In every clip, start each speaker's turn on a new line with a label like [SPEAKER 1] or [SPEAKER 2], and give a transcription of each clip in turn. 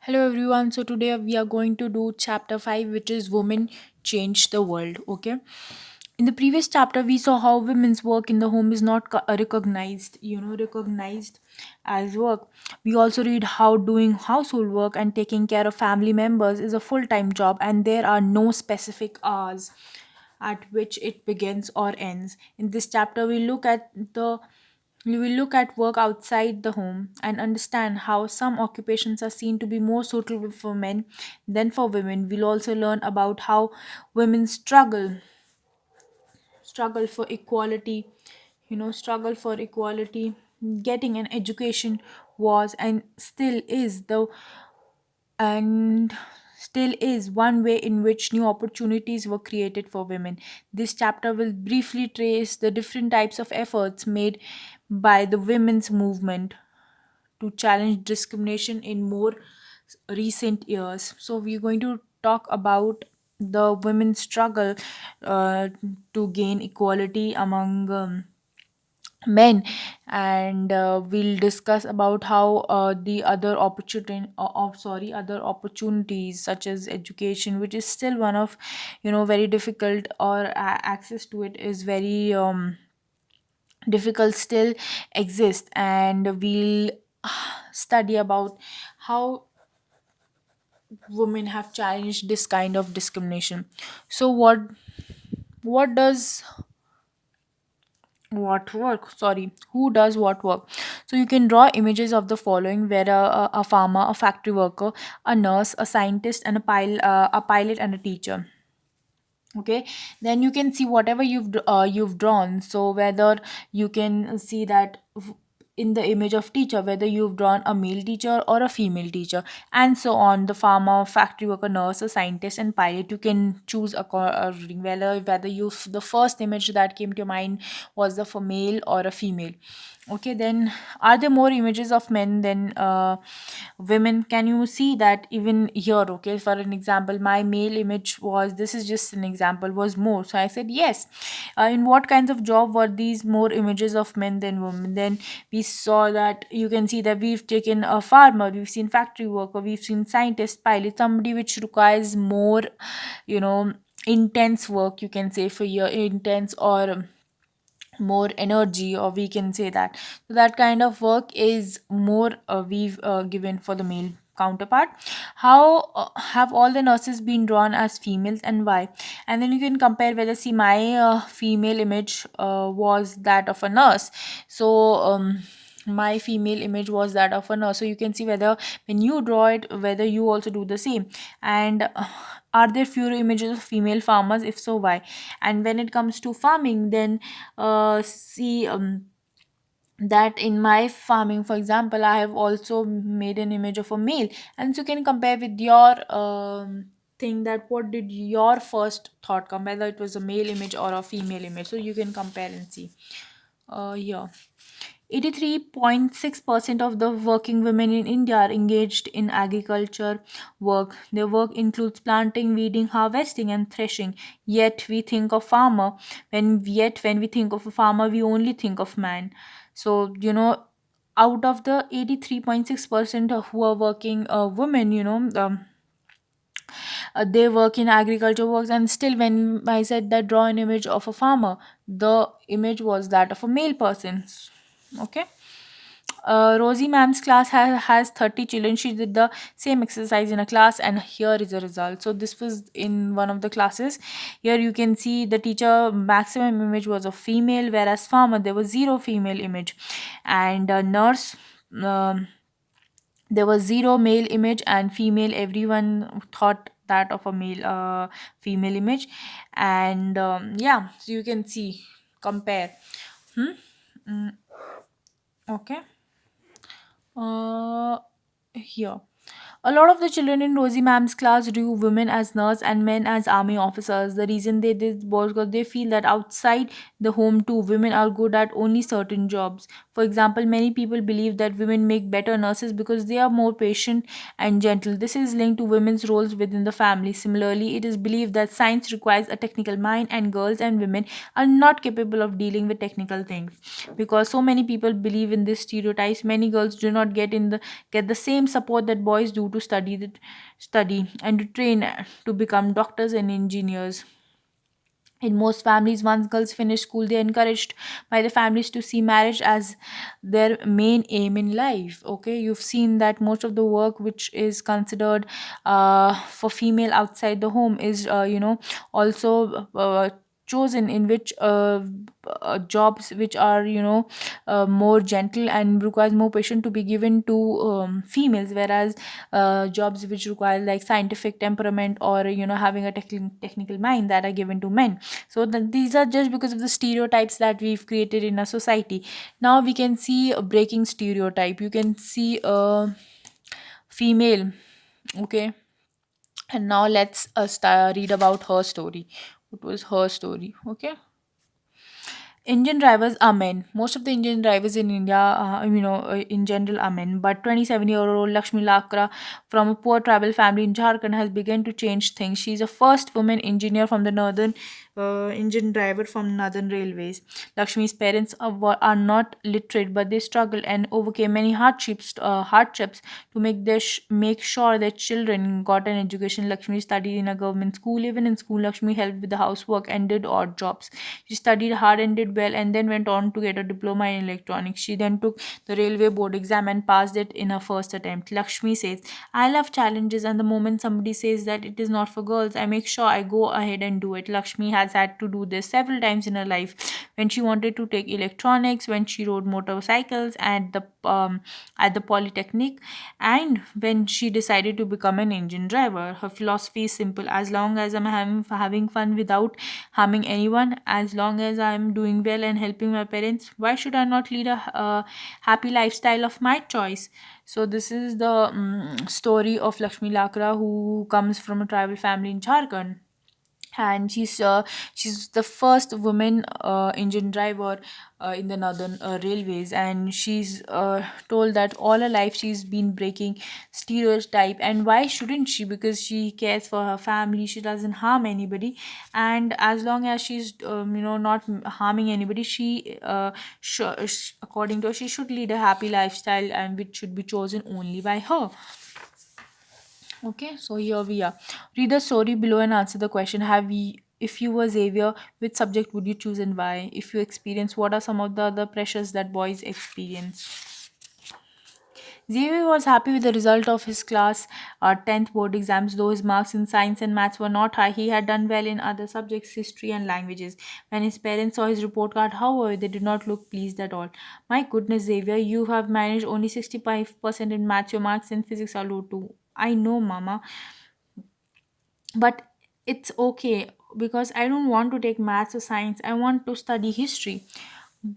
[SPEAKER 1] Hello everyone. So today we are going to do chapter 5, which is Women Change the World. Okay. In the previous chapter we saw how women's work in the home is not recognized as work. We also read how doing household work and taking care of family members is a full-time job, and there are no specific hours at which it begins or ends. In this chapter the we will look at work outside the home and understand how some occupations are seen to be more suitable for men than for women. We'll also learn about how women struggle for equality, struggle for equality. Getting an education was and still is one way in which new opportunities were created for women. This chapter will briefly trace the different types of efforts made by the women's movement to challenge discrimination in more recent years. So, we're going to talk about the women's struggle uh, to gain equality among men, and we'll discuss about how the other opportunities such as education, which is still one of very difficult, or access to it is very difficult, still exist, and we'll study about how women have challenged this kind of discrimination. So what does what work sorry who does what work? So you can draw images of the following, where a farmer, a factory worker, a nurse, a scientist, and a pilot and a teacher. Okay, then you can see whatever you've drawn. So whether you can see that in the image of teacher, whether you've drawn a male teacher or a female teacher, and so on, the farmer, factory worker, nurse, a scientist, and pilot, you can choose according, whether you the first image that came to your mind was the for male or a female. Okay, then are there more images of men than women? Can you see that even here? Okay, for an example, my male image was, this is just an example, was more, so I said yes. In what kinds of job were these more images of men than women? Then we saw that you can see that we've taken a farmer, we've seen factory worker, we've seen scientist, pilot, somebody which requires more you know intense work, you can say, for your intense, or more energy, or we can say that. So that kind of work is more we've given for the male counterpart. How have all the nurses been drawn as females, and why? And then you can compare whether, see, my female image was that of a nurse. So my female image was that of a nurse, so you can see whether when you draw it, whether you also do the same. And are there fewer images of female farmers? If so, why? And when it comes to farming, then see that in my farming, for example, I have also made an image of a male, and so you can compare with your thing, that what did your first thought come, whether it was a male image or a female image. So you can compare and see here. 83.6% of the working women in India are engaged in agriculture work. Their work includes planting, weeding, harvesting, and threshing. Yet when we think of a farmer, we only think of man. So, out of the 83.6% who are working women, they work in agriculture works, and still when I said that draw an image of a farmer, the image was that of a male person. Okay. Rosie ma'am's class has 30 children. She did the same exercise in a class, and here is the result. So this was in one of the classes. Here you can see the teacher maximum image was of female, whereas farmer there was zero female image, and nurse, um, there was zero male image, and female, everyone thought that of a male female image. And yeah, so you can see, compare. Hmm? Mm, okay. Here. A lot of the children in Rosie Ma'am's class drew women as nurse and men as army officers. The reason they did was because they feel that outside the home too, women are good at only certain jobs. For example, many people believe that women make better nurses because they are more patient and gentle. This is linked to women's roles within the family. Similarly, it is believed that science requires a technical mind, and girls and women are not capable of dealing with technical things. Because so many people believe in this stereotypes, many girls do not get the same support that boys do to study and to train to become doctors and engineers. In most families, once girls finish school, they are encouraged by the families to see marriage as their main aim in life. Okay, you've seen that most of the work which is considered for female outside the home is, also chosen, in which jobs which are, more gentle and requires more patience to be given to females, whereas jobs which require like scientific temperament or, having a technical mind, that are given to men. So these are just because of the stereotypes that we've created in a society. Now we can see a breaking stereotype. You can see a female. Okay, and now let's read about her story. What was her story? Okay. Indian drivers are men. Most of the Indian drivers in India, in general, are men. But 27-year-old Lakshmi Lakra from a poor tribal family in Jharkhand has begun to change things. She is the first woman engineer from the northern Indian driver from Northern Railways. Lakshmi's parents are not literate, but they struggled and overcame many hardships to make sure their children got an education. Lakshmi studied in a government school. Even in school, Lakshmi helped with the housework and did odd jobs. She studied hard and did well, and then went on to get a diploma in electronics. She then took the railway board exam and passed it in her first attempt. Lakshmi says, I love challenges, and the moment somebody says that it is not for girls, I make sure I go ahead and do it. Lakshmi has had to do this several times in her life. When she wanted to take electronics, when she rode motorcycles at the polytechnic, and when she decided to become an engine driver. Her philosophy is simple: as long as I'm having fun without harming anyone, as long as I'm doing well and helping my parents, why should I not lead a happy lifestyle of my choice? So this is the story of Lakshmi Lakra, who comes from a tribal family in Jharkhand, and she's the first woman engine driver in the northern railways, and she's told that all her life she's been breaking stereotype. And why shouldn't she? Because she cares for her family, she doesn't harm anybody, and as long as she's not harming anybody, according to her, she should lead a happy lifestyle, and which should be chosen only by her. Okay, so here we are. Read the story below and answer the question. If you were Xavier, which subject would you choose and why? If you experience, what are some of the other pressures that boys experience? Xavier was happy with the result of his class 10th board exams, though his marks in science and maths were not high. He had done well in other subjects, history and languages. When his parents saw his report card, however, they did not look pleased at all. My goodness, Xavier, you have managed only 65% in maths. Your marks in physics are low too. I know, Mama, but it's okay because I don't want to take maths or science. I want to study history.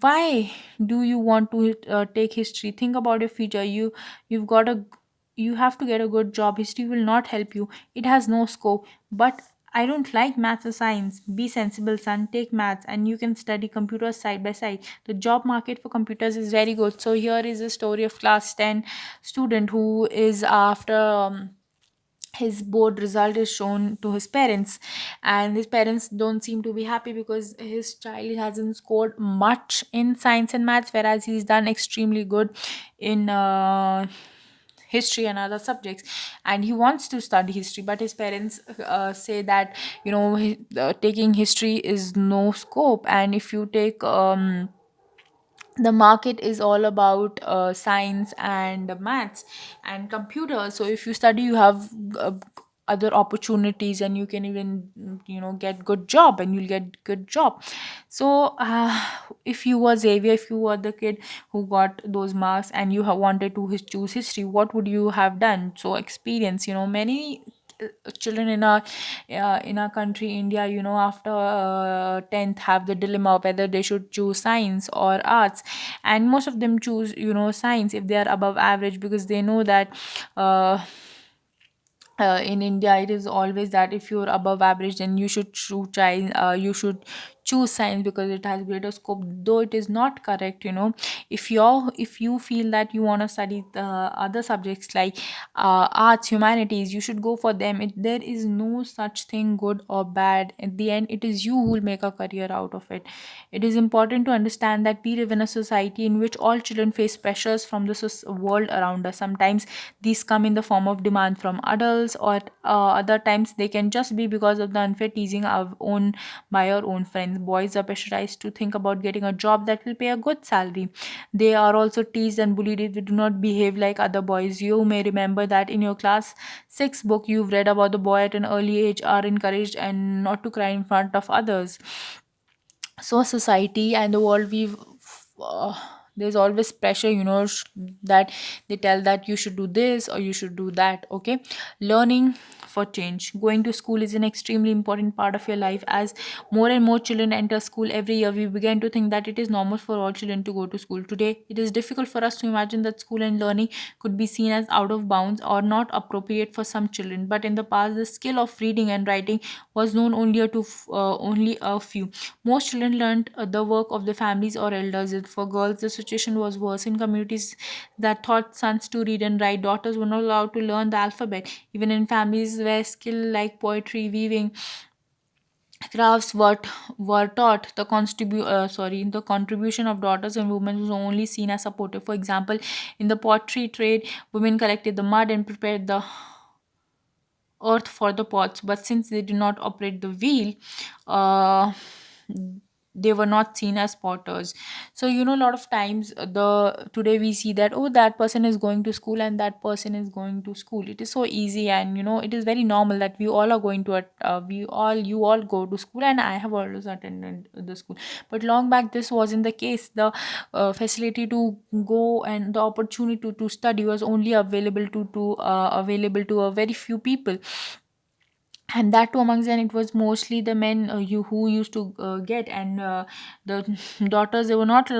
[SPEAKER 1] Why do you want to take history? Think about your future. You have to get a good job. History will not help you. It has no scope. But I don't like maths or science. Be sensible, son. Take maths and you can study computers side by side. The job market for computers is very good. So here is a story of class 10 student who is after his board result is shown to his parents, and his parents don't seem to be happy because his child hasn't scored much in science and maths, whereas he's done extremely good in history and other subjects, and he wants to study history. But his parents say that taking history is no scope, and if you take the market is all about science and maths and computers. So if you study, you have other opportunities, and you can even get good job, and you'll get good job. So if you were Xavier, if you were the kid who got those marks and you have wanted to choose history, what would you have done? So experience, many children in our country, India, after 10th have the dilemma whether they should choose science or arts, and most of them choose science if they are above average, because they know that uh, in India, it is always that if you're above average, then you should choose choose science because it has greater scope, though it is not correct. If you feel that you want to study the other subjects like arts, humanities, you should go for them. There is no such thing good or bad. At the end, it is you who will make a career out of it. It is important to understand that we live in a society in which all children face pressures from the world around us. Sometimes these come in the form of demand from adults, or other times they can just be because of the unfair teasing of own by our own friends. Boys are pressurized to think about getting a job that will pay a good salary. They are also teased and bullied if they do not behave like other boys. You may remember that in your class 6 book you've read about the boy at an early age are encouraged and not to cry in front of others. So society and the world, uh, there's always pressure, that they tell that you should do this or you should do that. Okay, learning for change. Going to school is an extremely important part of your life. As more and more children enter school every year, we begin to think that it is normal for all children to go to school. Today it is difficult for us to imagine that school and learning could be seen as out of bounds or not appropriate for some children, but in the past the skill of reading and writing was known only a few. Most children learned the work of the families or elders. For girls, the situation was worse. In communities that taught sons to read and write, daughters were not allowed to learn the alphabet. Even in families where skill like poetry, weaving, crafts were taught, the contribution of daughters and women was only seen as supportive. For example, in the pottery trade, women collected the mud and prepared the earth for the pots, but since they did not operate the wheel, uh, they were not seen as potters. So a lot of times, the today we see that, oh, that person is going to school and that person is going to school. It is so easy, and it is very normal that we all are going to we all you all go to school, and I have always attended the school. But long back this wasn't the case. The facility to go and the opportunity to study was only available to a very few people, and that too amongst them it was mostly the men, you who used to get, and the daughters were not, they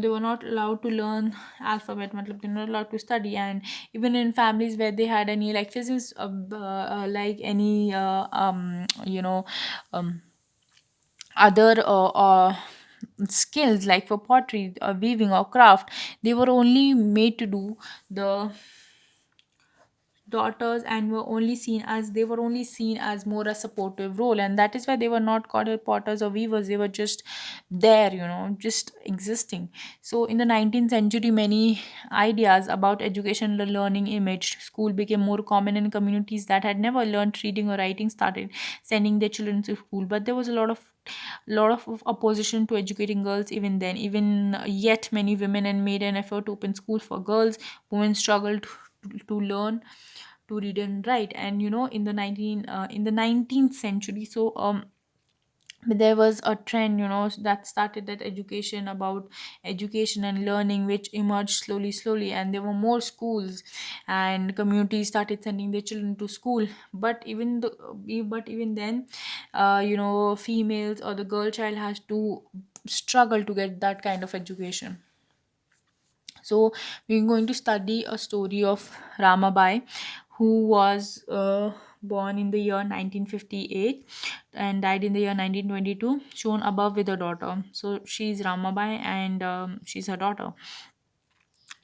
[SPEAKER 1] were not allowed to learn alphabet, matlab, they were not allowed to study. And even in families where they had any like physics, like any um, other skills like for pottery or weaving or craft, they were only made to do the daughters, and they were only seen as more a supportive role, and that is why they were not called potters or weavers. They were just there, just existing. So in the 19th century, many ideas about education and learning emerged. School became more common in communities that had never learned reading or writing started sending their children to school, but there was a lot of opposition to educating girls even then. Even yet many women and made an effort to open schools for girls. Women struggled to learn to read and write. And in the 19th century, there was a trend, that started, that education and learning, which emerged slowly, and there were more schools, and communities started sending their children to school. But even then, females or the girl child has to struggle to get that kind of education. So we're going to study a story of Ramabai, who was born in the year 1958 and died in the year 1922, shown above with her daughter. So she's Ramabai, and she's her daughter.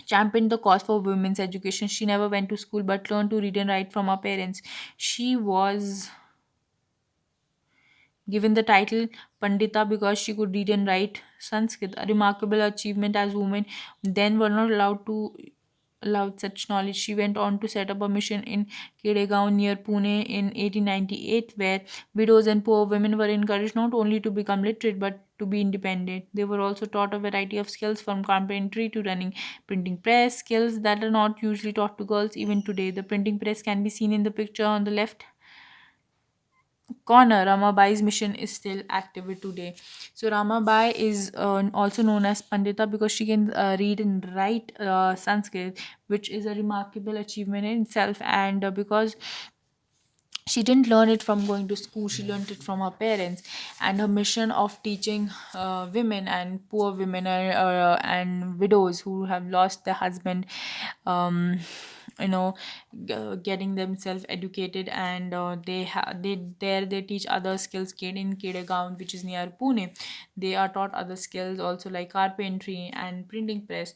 [SPEAKER 1] Championed the cause for women's education. She never went to school but learned to read and write from her parents. She was given the title Pandita because she could read and write Sanskrit, a remarkable achievement as women then were not allowed such knowledge. She went on to set up a mission in Kedegaon near Pune in 1898, where widows and poor women were encouraged not only to become literate but to be independent. They were also taught a variety of skills from carpentry to running printing press, skills that are not usually taught to girls even today. The printing press can be seen in the picture on the left corner. Ramabai's mission is still active today. So Ramabai is also known as Pandita because she can read and write Sanskrit, which is a remarkable achievement in itself. And because she didn't learn it from going to school, she learned it from her parents. And her mission of teaching women and poor women and widows who have lost their husband, um, you know getting themselves educated, and they teach other skills kid in Kedegaon, which is near Pune. They are taught other skills also, like carpentry and printing press.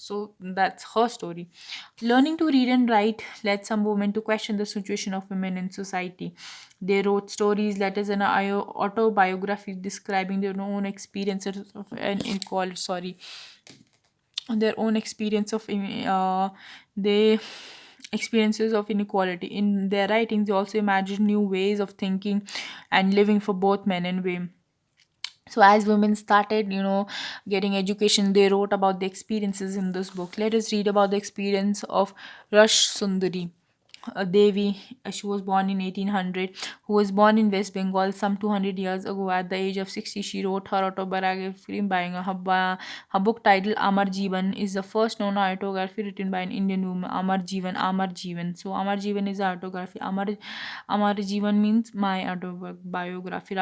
[SPEAKER 1] So that's her story. Learning to read and write led some women to question the situation of women in society. They wrote stories, letters, and autobiographies describing their own experiences of an inequality. Sorry, their own experience of they experiences of inequality. In their writings, they also imagine new ways of thinking and living for both men and women. So as women started getting education, they wrote about the experiences in this book. Let us read about the experience of Rush Sundari Devi. She was born in 1800, who was born in West Bengal some 200 years ago. At the age of 60, she wrote her autobiography. Her book titled Amar Jeevan is the first known autobiography written by an Indian woman. Amar Jeevan. So Amar Jeevan is an autobiography. Amar Jeevan means my autobiography.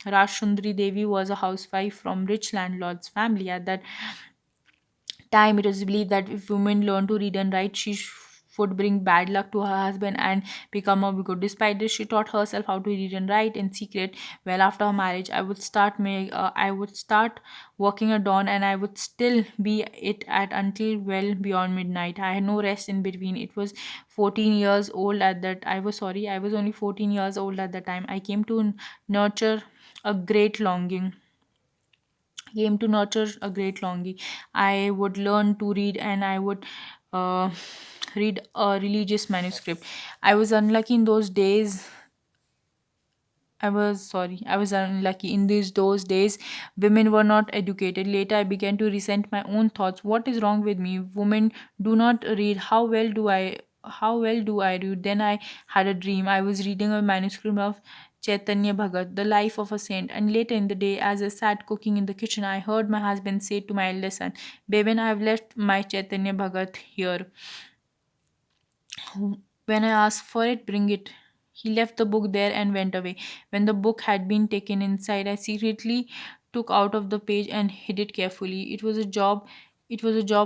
[SPEAKER 1] Raj Devi was a housewife from rich landlord's family. At that time, it was believed that if women learn to read and write, would bring bad luck to her husband and become a bigot. Despite this, she taught herself how to read and write in secret. Well, after her marriage, I would start working at dawn, and I would still be it at until well beyond midnight. I had no rest in between. It was 14 years old at that. I was only 14 years old at the time. I came to nurture a great longing came to nurture a great longing. I would learn to read, and I would uh, read a religious manuscript. I was unlucky in those days. I was unlucky. In those days, women were not educated. Later, I began to resent my own thoughts. What is wrong with me? Women do not read. How well do I read? Then I had a dream. I was reading a manuscript of Chaitanya Bhagat, The Life of a Saint. And later in the day, as I sat cooking in the kitchen, I heard my husband say to my eldest son, Beben, I have left my Chaitanya Bhagat here. When I asked for it, bring it. He left the book there and went away. When the book had been taken inside, I secretly took out of the page and hid it carefully. It was a job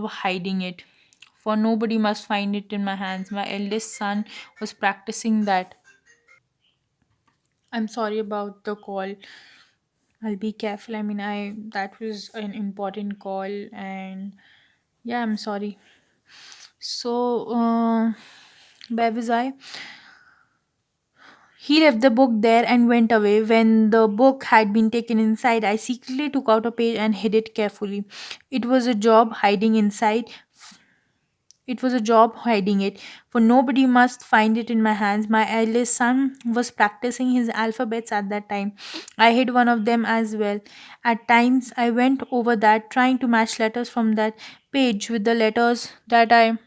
[SPEAKER 1] hiding it. For nobody must find it in my hands. My eldest son was practicing that. I'm sorry about the call. I'll be careful. I mean, I that was an important call, and yeah, I'm sorry. So, where was I? He left the book there and went away. When the book had been taken inside, I secretly took out a page and hid it carefully. It was a job hiding inside. It was a job hiding it, for nobody must find it in my hands. My eldest son was practicing his alphabets at that time. I hid one of them as well. At times, I went over that, trying to match letters from that page with the letters that I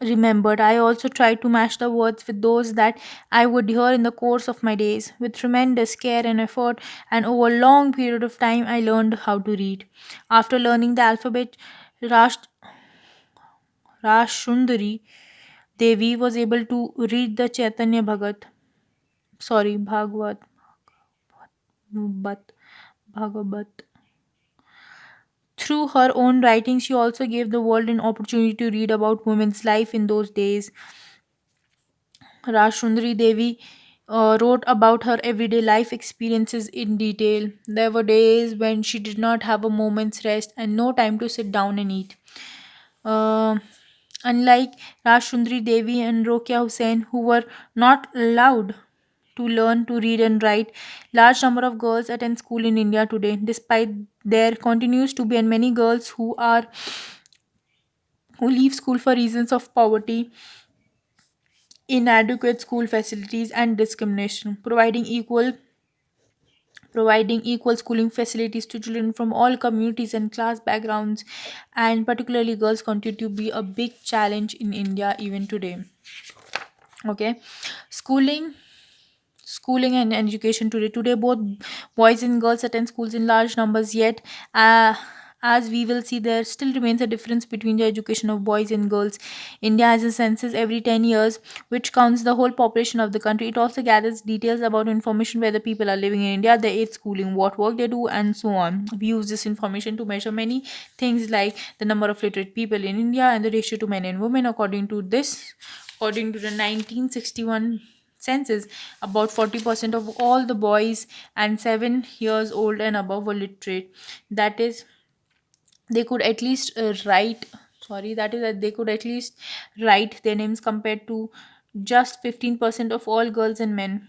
[SPEAKER 1] remembered. I also tried to match the words with those that I would hear in the course of my days. With tremendous care and effort, and over a long period of time, I learned how to read. After learning the alphabet, Rash, Rashundari Devi was able to read the Chaitanya Bhagavad, but Bhagavat. Through her own writing, she also gave the world an opportunity to read about women's life in those days. Rashundari Devi wrote about her everyday life experiences in detail. There were days when she did not have a moment's rest and no time to sit down and eat. Uh, Unlike Rashundari Devi and Rokia Hussain, who were not allowed to learn to read and write, large number of girls attend school in India today. Despite there continues to be and many girls who leave school for reasons of poverty, inadequate school facilities, and discrimination. Providing equal schooling facilities to children from all communities and class backgrounds, and particularly girls, continue to be a big challenge in India even today. Okay, schooling schooling and education today. Today, both boys and girls attend schools in large numbers, yet as we will see, there still remains a difference between the education of boys and girls. India has a census every 10 years, which counts the whole population of the country. It also gathers details about information where the people are living in India, their age, schooling, what work they do, and so on. We use this information to measure many things like the number of literate people in India and the ratio to men and women. According to the 1961 census, about 40% of all the boys and 7 years old and above were literate. That is, they could at least write sorry that is that they could at least write their names, compared to just 15% of all girls and men.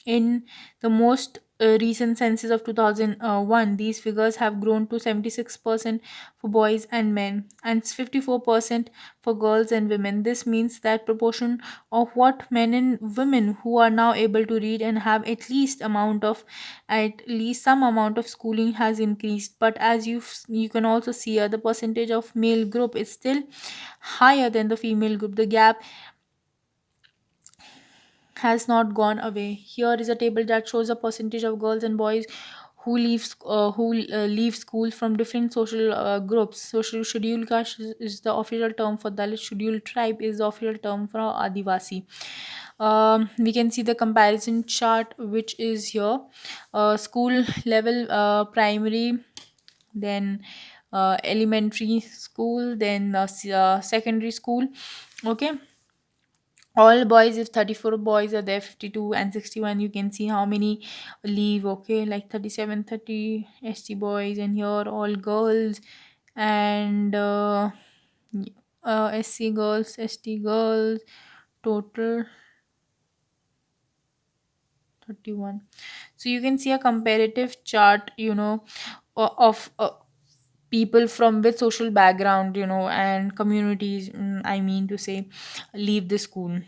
[SPEAKER 1] In the most recent census of 2001, these figures have grown to 76% for boys and men and 54% for girls and women. This means that proportion of what men and women who are now able to read and have at least some amount of schooling has increased. But as you can also see, the percentage of male group is still higher than the female group. The gap has not gone away. Here is a table that shows a percentage of girls and boys who leave school from different social groups. Social schedule caste is the official term for Dalit. Scheduled tribe is the official term for Adivasi. We can see the comparison chart, which is here. School level, primary, then elementary school, then secondary school. Okay, all boys, if 34 boys are there, 52 and 61, you can see how many leave. Okay, like 37, 30 ST boys, and here all girls, and SC girls, ST girls, total 31. So you can see a comparative chart, of people from with social background, and communities, I mean to say, leave the school.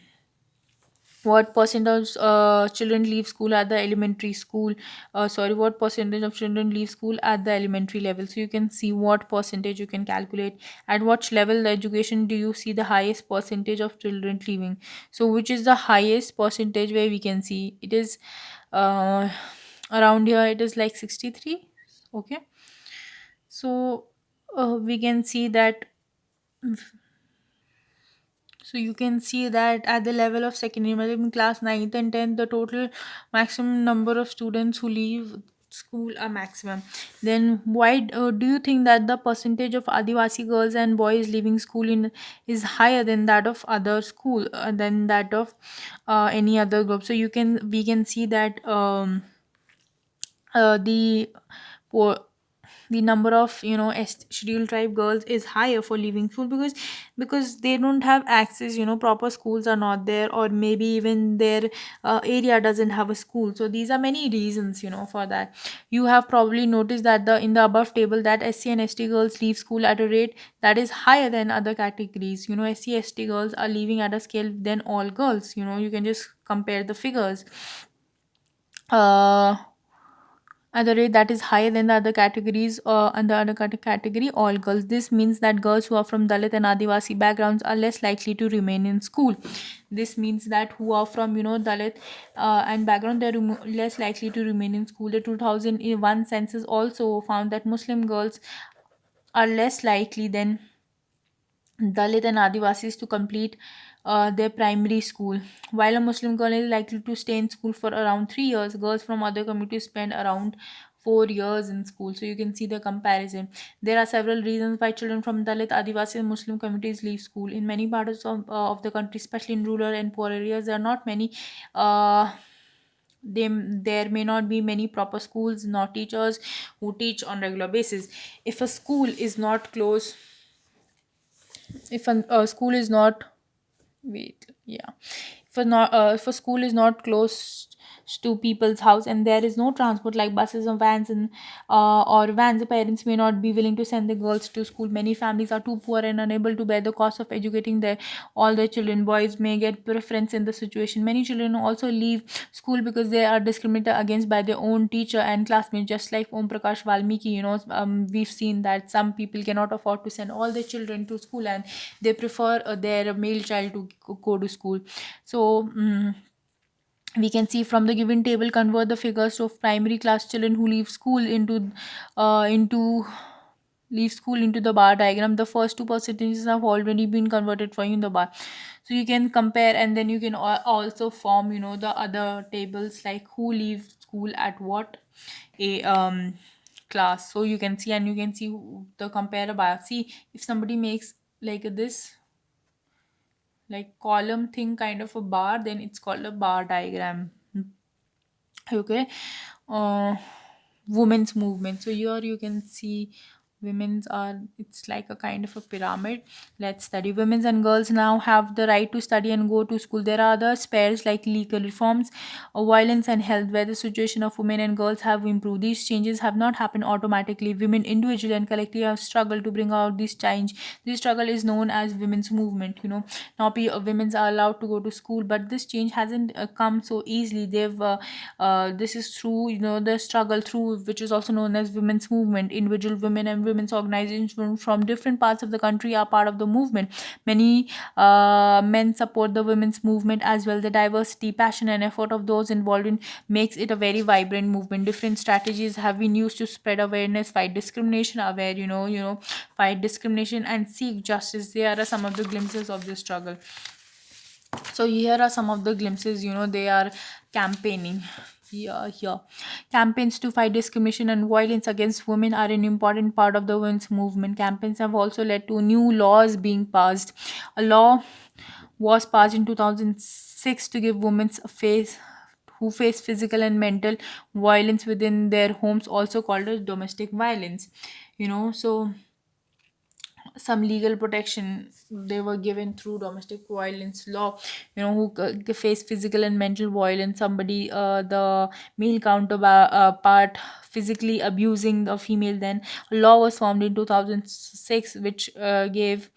[SPEAKER 1] What percentage of children leave school at the elementary school, what percentage of children leave school at the elementary level. So you can see what percentage, you can calculate at what level the education do you see the highest percentage of children leaving. So which is the highest percentage, where we can see it is uh, around here, it is like 63. Okay, so we can see that. So you can see that at the level of secondary, मतलब in class 9th and 10th, the total maximum number of students who leave school are maximum. Then why do you think that the percentage of Adivasi girls and boys leaving school in is higher than that of other school, than that of any other group? So we can see that the po- the number of scheduled tribe girls is higher for leaving school, because they don't have access, proper schools are not there, or maybe even their area doesn't have a school. So these are many reasons, for that. You have probably noticed that the in the above table, that SC and ST girls leave school at a rate that is higher than other categories. SC ST girls are leaving at a scale than all girls. You can just compare the figures. uh at the rate that is higher than the other categories, and the other category, all girls. This means that girls who are from Dalit and Adivasi backgrounds are less likely to remain in school. This means that who are from Dalit and background, they're less likely to remain in school. The 2001 census also found that Muslim girls are less likely than Dalit and Adivasis to complete their primary school. While a Muslim girl is likely to stay in school for around 3 years, girls from other communities spend around 4 years in school. So you can see the comparison. There are several reasons why children from Dalit, Adivasi, and Muslim communities leave school. In many parts of the country, especially in rural and poor areas, there are not many. There may not be many proper schools, nor teachers who teach on regular basis. If a school is not close, if a school is not wait yeah if a school is not close to people's house, and there is no transport like buses or vans, and or vans, the parents may not be willing to send the girls to school. Many families are too poor and unable to bear the cost of educating all their children. Boys may get preference in the situation. Many children also leave school because they are discriminated against by their own teacher and classmates, just like Om Prakash Valmiki. We've seen that some people cannot afford to send all their children to school, and they prefer their male child to go to school. So we can see from the given table, convert the figures of primary class children who leave school into leave school into the bar diagram, the first two percentages have already been converted for you in the bar. So you can compare, and then you can also form, the other tables, like who leave school at what a class. So you can see, and you can see the compare bar. See, if somebody makes like this, like column thing, kind of a bar, then it's called a bar diagram. Okay. uh Women's movement. So here you can see women's are, it's like a kind of a pyramid. Let's study. Women's and girls now have the right to study and go to school. There are other spheres like legal reforms, violence and health, where the situation of women and girls have improved. These changes have not happened automatically. Women individually and collectively have struggled to bring out this change. This struggle is known as women's movement. Now women's are allowed to go to school, but this change hasn't come so easily. This is through, the struggle through which is also known as women's movement. Individual women and women's organizations from different parts of the country are part of the movement. Many men support the women's movement as well. The diversity, passion and effort of those involved in makes it a very vibrant movement. Different strategies have been used to spread awareness, fight discrimination, fight discrimination and seek justice. There are some of the glimpses of this struggle. So here are some of the glimpses. They are campaigning. Here, campaigns to fight discrimination and violence against women are an important part of the women's movement. Campaigns have also led to new laws being passed. A law was passed in 2006 to give women a face who face physical and mental violence within their homes, also called as domestic violence. So some legal protection they were given through domestic violence law. Who face physical and mental violence, somebody, the male counterpart physically abusing the female, then a law was formed in 2006 which gave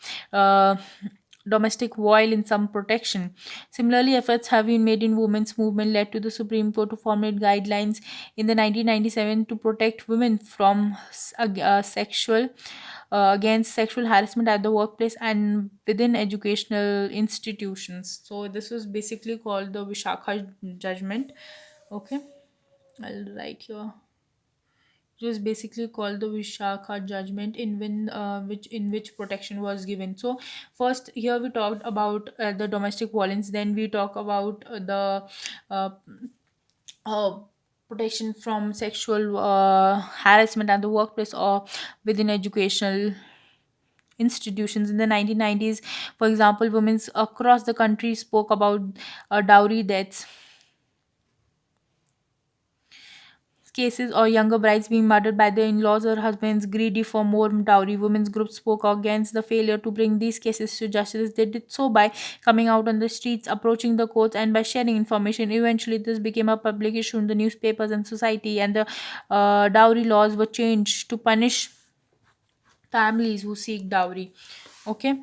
[SPEAKER 1] domestic violence some protection. Similarly, efforts have been made in women's movement led to the Supreme Court to formulate guidelines in the 1997 to protect women from sexual against sexual harassment at the workplace and within educational institutions. So this was basically called the Vishakha judgment. Okay, I'll write here. It was basically called the Vishakha judgment, in which protection was given. So first here we talked about the domestic violence. Then we talk about the uh, uh, protection from sexual harassment at the workplace or within educational institutions. In the 1990s, for example, women across the country spoke about dowry deaths cases or younger brides being murdered by their in-laws or husbands greedy for more dowry. Women's groups spoke against the failure to bring these cases to justice. They did so by coming out on the streets, approaching the courts, and by sharing information. Eventually, this became a public issue in the newspapers and society, and the dowry laws were changed to punish families who seek dowry. Okay.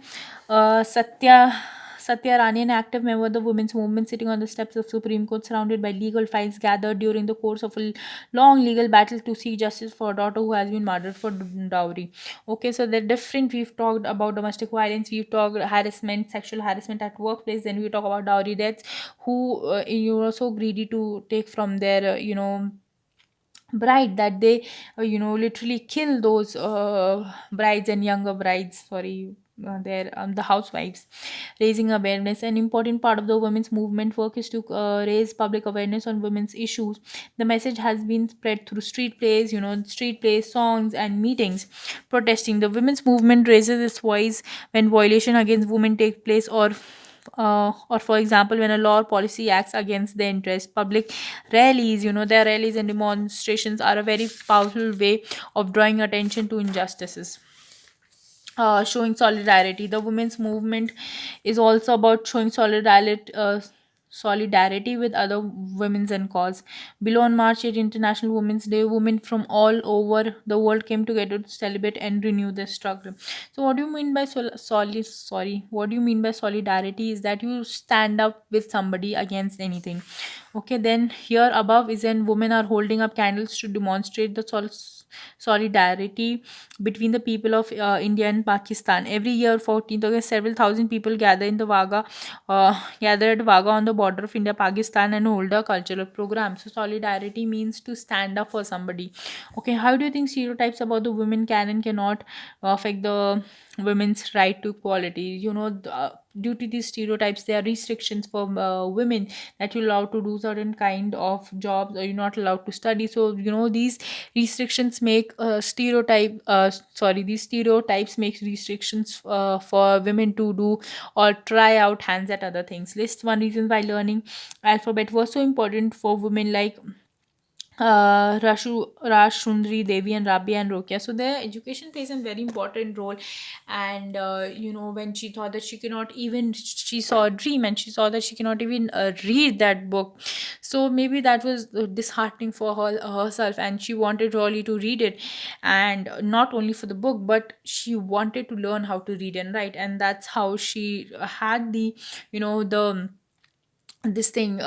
[SPEAKER 1] Satya Rani, an active member of the women's movement, sitting on the steps of Supreme Court, surrounded by legal files gathered during the course of a long legal battle to seek justice for a daughter who has been murdered for dowry. Okay, so they're different. We've talked about domestic violence, we've talked harassment, sexual harassment at workplace, then we talk about dowry deaths, who so greedy to take from their bride that they literally kill those brides and younger brides, sorry, their the housewives. Raising awareness, an important part of the women's movement work is to raise public awareness on women's issues. The message has been spread through street plays, songs and meetings protesting. The women's movement raises its voice when violation against women take place, or for example when a law or policy acts against their interest. Public rallies, their rallies and demonstrations are a very powerful way of drawing attention to injustices. Showing solidarity, the women's movement is also about showing solidarity with other women's and cause. Below on March 8 International Women's Day, women from all over the world came together to celebrate and renew their struggle. So what do you mean by what do you mean by solidarity is that you stand up with somebody against anything. Okay, then here above is when women are holding up candles to demonstrate the solidarity between the people of India and Pakistan. Every year, 14th August, several thousand people gather at Wagah on the border of India, Pakistan, and hold a cultural program. So, solidarity means to stand up for somebody. Okay, how do you think stereotypes about the women can and cannot affect the women's right to equality? Due to these stereotypes, there are restrictions for women, that you're allowed to do certain kind of jobs or you're not allowed to study. So these restrictions make these stereotypes make restrictions for women to do or try out hands at other things. List one reason why learning alphabet was so important for women like Raj, Shundri, Devi, and Rabia and Rokia. So their education plays a very important role. And when she thought that she cannot even, she saw a dream and she saw that she cannot even read that book. So maybe that was disheartening for herself, and she wanted really to read it, and not only for the book, but she wanted to learn how to read and write, and that's how she had the the this thing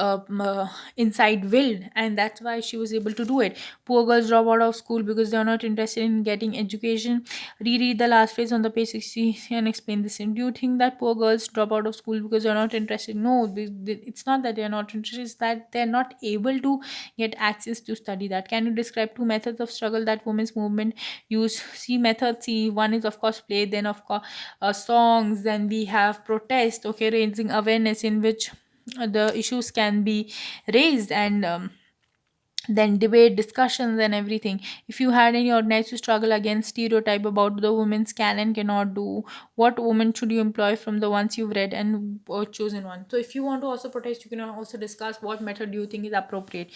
[SPEAKER 1] inside will, and that's why she was able to do it. Poor girls drop out of school because they are not interested in getting education. Reread the last phrase on the page 60 and explain this. Do you think that poor girls drop out of school because they're not interested? No, it's not that they're not interested, it's that they're not able to get access to study that. Can you describe two methods of struggle that women's movement use? See, method C, one is of course play, then of course songs, then we have protest, okay, raising awareness in which the issues can be raised, and then debate, discussions, and everything. If you had any organized to struggle against stereotype about the women's can and cannot do, what woman should you employ from the ones you've read and chosen one? So if you want to also protest, you can also discuss what method do you think is appropriate.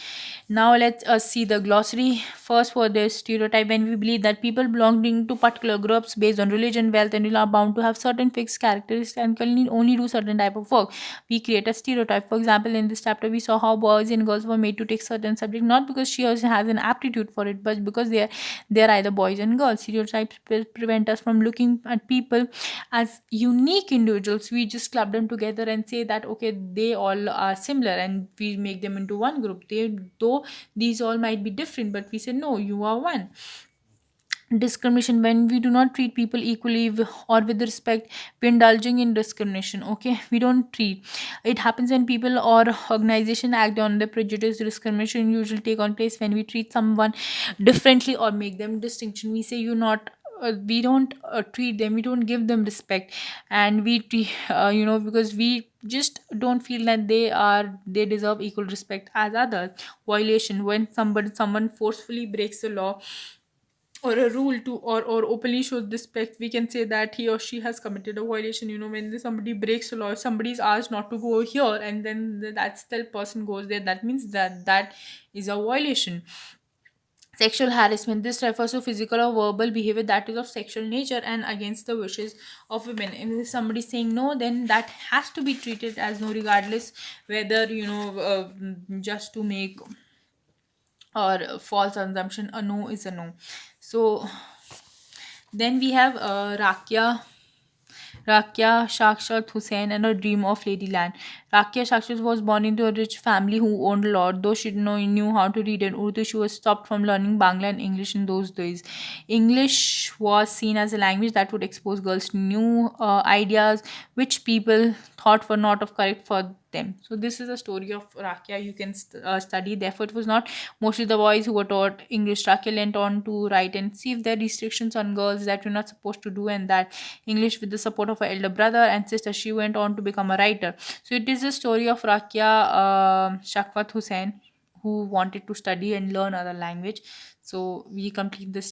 [SPEAKER 1] Now let's see the glossary. First, for the stereotype, when we believe that people belonging to particular groups based on religion, wealth, and are bound to have certain fixed characteristics and can only do certain type of work, we create a stereotype. For example, in this chapter, we saw how boys and girls were made to take certain subject, not because she also has an aptitude for it, but because they are either boys and girls. Stereotypes prevent us from looking at people as unique individuals. We just club them together and say that okay, they all are similar, and we make them into one group. They though these all might be different, but we say no, you are one. Discrimination, when we do not treat people equally or with respect, we're indulging in discrimination. Okay, we don't treat. It happens when people or organization act on the prejudice. Discrimination usually take on place when we treat someone differently or make them distinction. We say you not, we don't treat them, we don't give them respect, and we because we just don't feel that they deserve equal respect as others. Violation, when someone forcefully breaks the law or a rule to, or openly shows disrespect, we can say that he or she has committed a violation. When somebody breaks the law, if somebody is asked not to go here and then that still person goes there, that means that is a violation. Sexual harassment, this refers to physical or verbal behavior that is of sexual nature and against the wishes of women. And if somebody is saying no, then that has to be treated as no, regardless whether just to make or false assumption, a no is a no. So then we have Rakia Shakshat Hussain and her dream of Ladyland. Rakia Shakshat was born into a rich family who owned a lot. Though she knew how to read and Urdu, she was stopped from learning Bangla and English in those days. English was seen as a language that would expose girls to new ideas which people thought were not of correct for them. So this is a story of Rakia. You can study. Therefore, it was not mostly the boys who were taught English. Rakia went on to write and see if there are restrictions on girls that you're not supposed to do, and that English with the support of her elder brother and sister. She went on to become a writer. So it is a story of Rakia Shakwat Hussain, who wanted to study and learn other language. So we complete this